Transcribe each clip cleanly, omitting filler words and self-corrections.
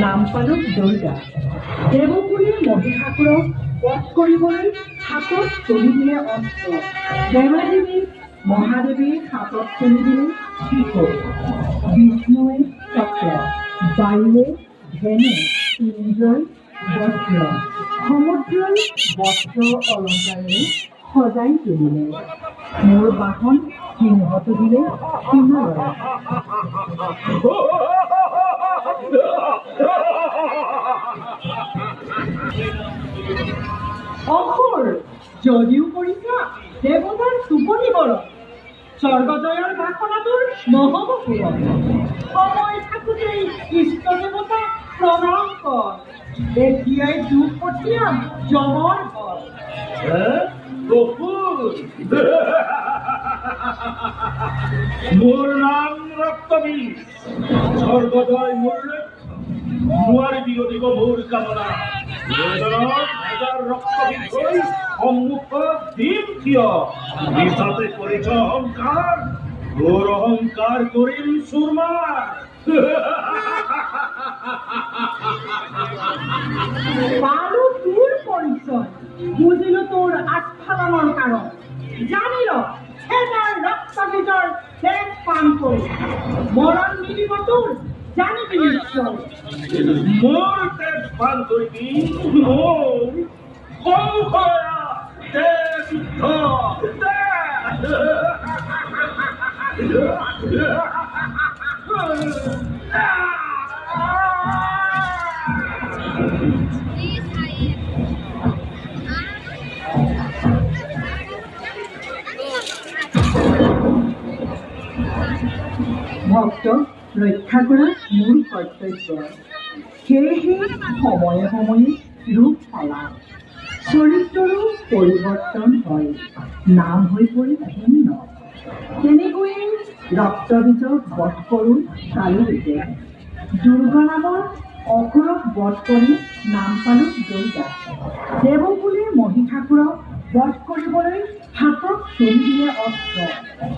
নাম পালক দুৰ্গা। দেৱকুলীৰ মহিষাসুৰক বধ কৰিবলৈ হাতত তুলি দিলে অস্ত্ৰ। দেৱাদেৱীক মহাদেৱীৰ হাতত তুলি দিলে ত্ৰিশূল। বিষ্ণুৱে চক্ৰ, বায়ুৱে ধেনু, ইন্দ্ৰই বজ্ৰ, সমুদ্ৰই বস্ত্ৰ অলংকাৰেৰে সজাই তুলিলে। মোৰ বাহন সিংহ তুলিলে হিমালয়। অসুৰ, যদিও কৰিছা দেৱতাৰ টোপনি বৰণ, স্বৰ্গজয়ৰ বাসনাটোৰ নহব পূৰণ। সময় থাকোঁতেই ইষ্ট দেৱতা প্ৰণাম কৰ, এতিয়াই দুখ পঠিয়াম যমৰ ঘৰ। মোৰ নাম ৰক্তবীজ, স্বৰ্গজয় মোৰ নোৱাৰি বিৰোধী মোৰ কামনা। ৰক্তবীজ হৈ সন্মুখত দিম থিয়, মিছাতে কৰিছ অহংকাৰ, তোৰ অহংকাৰ কৰিম চুৰমাৰ। পালো তোৰ পৰিচয়, বুজিলো তোৰ আস্ফালনৰ কাৰণ। জানি ল হেতাৰ ৰক্তবীজৰ শেষ পান কৰি, মৰণ মিলিব তোৰ জানিবি নিশ্চয়। মোৰ তেজ পান কৰিবি, মোৰ সংশয়া যুদ্ধ। ভক্তক ৰক্ষা কৰা মোৰ কৰ্তব্য, সেয়েহে সময়ে সময়ে ৰূপ সলাওঁ। চৰিত্ৰৰো পৰিৱৰ্তন হয়, নাম হৈ পৰি ভিন্ন। তেনেকৈয়ে ৰক্তবীজক বধ কৰোঁ কালিলৈকে। দুৰ্গা নামৰ অসুৰক বধ কৰি নাম পালোঁ দুৰ্গা। দেৱকুলীৰ মহিষাসুৰক বধ কৰিবলৈ হাতত তুলি দিলে অস্ত্ৰ।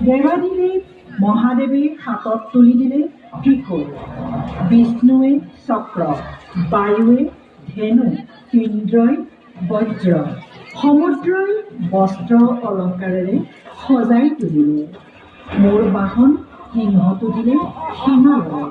দেৱাদেৱীক মহাদেৱীৰ হাতত তুলি দিলে ত্ৰিশূল। বিষ্ণুৱে চক্ৰ, বায়ুৱে ধেনু, ইন্দ্ৰই বজ্ৰ, সমুদ্ৰই বস্ত্ৰ অলংকাৰেৰে সজাই তুলিলে। মোৰ বাহন সিংহ তুলিলে হিমালয়।